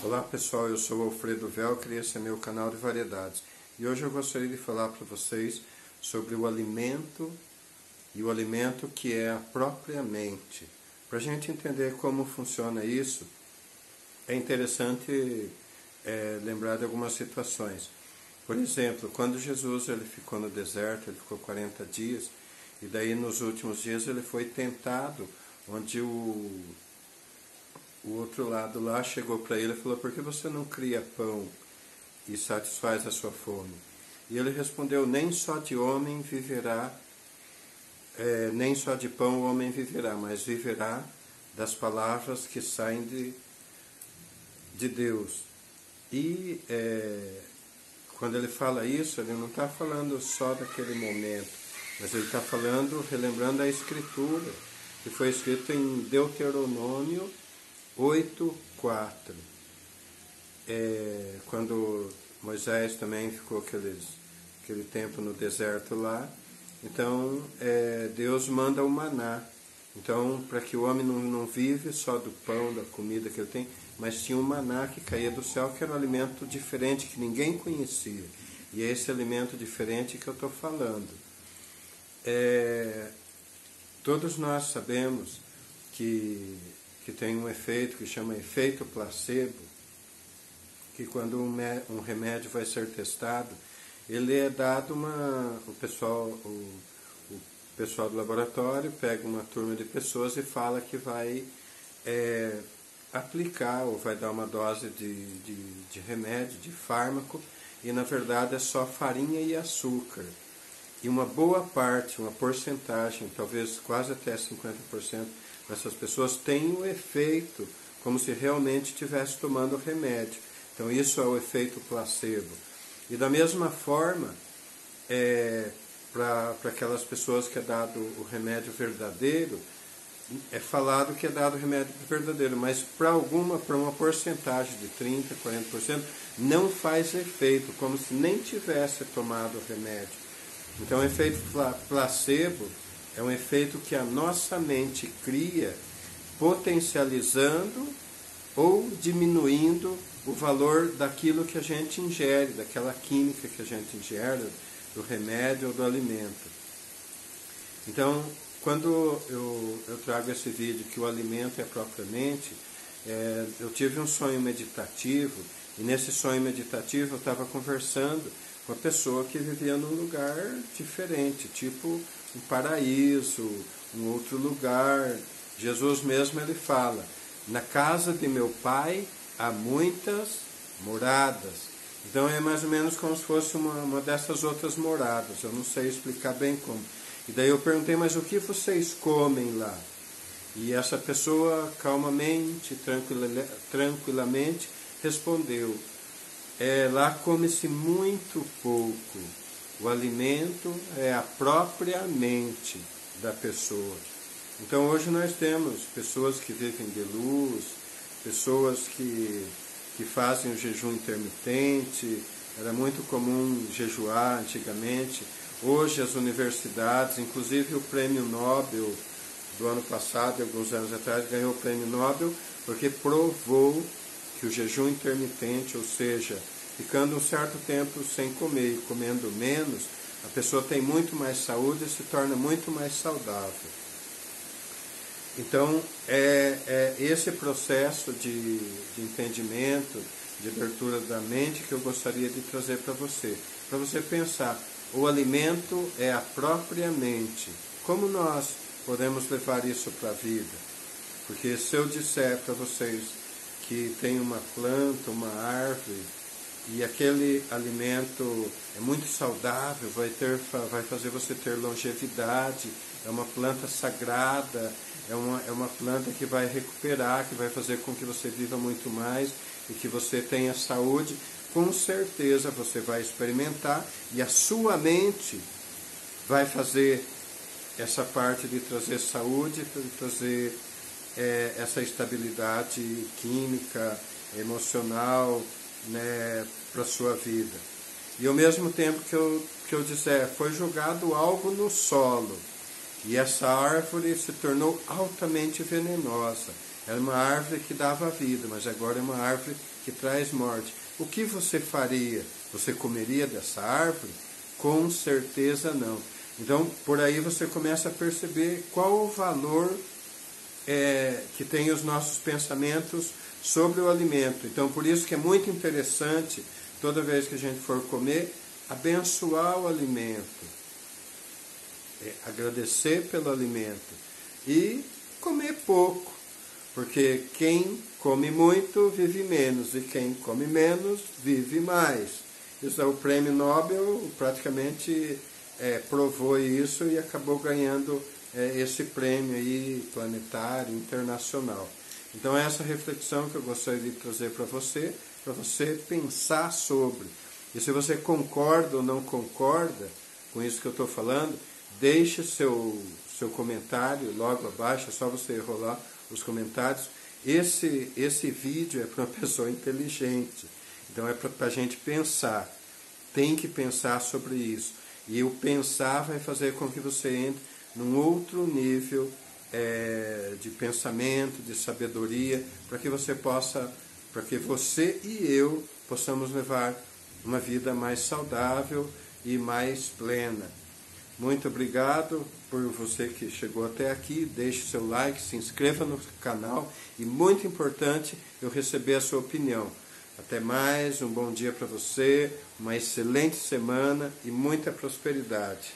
Olá pessoal, eu sou o Alfredo Velker e esse é meu canal de variedades. E hoje eu gostaria de falar para vocês sobre o alimento e o alimento que é a própria mente. Para a gente entender como funciona isso, é interessante lembrar de algumas situações. Por exemplo, quando Jesus ele ficou no deserto, ele ficou 40 dias, e daí nos últimos dias ele foi tentado, onde o outro lado lá chegou para ele e falou: por que você não cria pão e satisfaz a sua fome? E ele respondeu: nem só de homem viverá, nem só de pão o homem viverá, mas viverá das palavras que saem de Deus. E quando ele fala isso, ele não está falando só daquele momento, mas ele está falando, relembrando a Escritura, que foi escrito em Deuteronômio 8:4. Quando Moisés também ficou aquele tempo no deserto lá, então Deus manda o maná. Então, para que o homem não vive só do pão, da comida que ele tem, mas tinha um maná que caía do céu, que era um alimento diferente, que ninguém conhecia. E é esse alimento diferente que eu estou falando. Todos nós sabemos que tem um efeito que chama efeito placebo, que quando um remédio vai ser testado, ele é dado o pessoal do laboratório pega uma turma de pessoas e fala que vai aplicar ou vai dar uma dose de remédio, de fármaco, e na verdade é só farinha e açúcar. E uma boa parte, uma porcentagem, talvez quase até 50%, essas pessoas têm o efeito como se realmente estivesse tomando remédio. Então isso é o efeito placebo. E da mesma forma, para aquelas pessoas que é dado o remédio verdadeiro, é falado que é dado o remédio verdadeiro, mas para uma porcentagem de 30%, 40%, não faz efeito, como se nem tivesse tomado o remédio. Então o efeito placebo é um efeito que a nossa mente cria, potencializando ou diminuindo o valor daquilo que a gente ingere, daquela química que a gente ingere, do remédio ou do alimento. Então, quando eu trago esse vídeo que o alimento é propriamente, eu tive um sonho meditativo, e nesse sonho meditativo eu estava conversando com uma pessoa que vivia num lugar diferente, tipo um paraíso, um outro lugar. Jesus mesmo ele fala: na casa de meu pai há muitas moradas. Então é mais ou menos como se fosse uma dessas outras moradas, eu não sei explicar bem como. E daí eu perguntei: mas o que vocês comem lá? E essa pessoa calmamente, tranquilamente respondeu: lá come-se muito pouco. O alimento é a própria mente da pessoa. Então hoje nós temos pessoas que vivem de luz, pessoas que fazem o jejum intermitente. Era muito comum jejuar antigamente. Hoje as universidades, inclusive o prêmio Nobel do ano passado, alguns anos atrás, ganhou o prêmio Nobel porque provou que o jejum intermitente, ou seja, ficando um certo tempo sem comer e comendo menos, a pessoa tem muito mais saúde e se torna muito mais saudável. Então, é esse processo de entendimento, de abertura da mente que eu gostaria de trazer para você pensar. O alimento é a própria mente. Como nós podemos levar isso para a vida? Porque se eu disser para vocês que tem uma planta, uma árvore, e aquele alimento é muito saudável, vai fazer você ter longevidade, é uma planta sagrada, é uma planta que vai recuperar, que vai fazer com que você viva muito mais e que você tenha saúde, com certeza você vai experimentar e a sua mente vai fazer essa parte de trazer saúde, de trazer essa estabilidade química, emocional, né, para a sua vida. E ao mesmo tempo que eu disser, foi jogado algo no solo, e essa árvore se tornou altamente venenosa. Era uma árvore que dava vida, mas agora é uma árvore que traz morte. O que você faria? Você comeria dessa árvore? Com certeza não. Então, por aí você começa a perceber qual o valor que tem os nossos pensamentos sobre o alimento. Então, por isso que é muito interessante, toda vez que a gente for comer, abençoar o alimento, agradecer pelo alimento e comer pouco, porque quem come muito vive menos e quem come menos vive mais. Isso é o Prêmio Nobel praticamente provou isso e acabou ganhando esse prêmio aí planetário, internacional. Então essa reflexão que eu gostaria de trazer para você pensar sobre. E se você concorda ou não concorda com isso que eu estou falando, deixe seu comentário logo abaixo, é só você rolar os comentários. Esse vídeo é para uma pessoa inteligente, então é para a gente pensar, tem que pensar sobre isso. E o pensar vai fazer com que você entre num outro nível de pensamento, de sabedoria, para que você e eu possamos levar uma vida mais saudável e mais plena. Muito obrigado por você que chegou até aqui, deixe seu like, se inscreva no canal e, muito importante, eu receber a sua opinião. Até mais, um bom dia para você, uma excelente semana e muita prosperidade.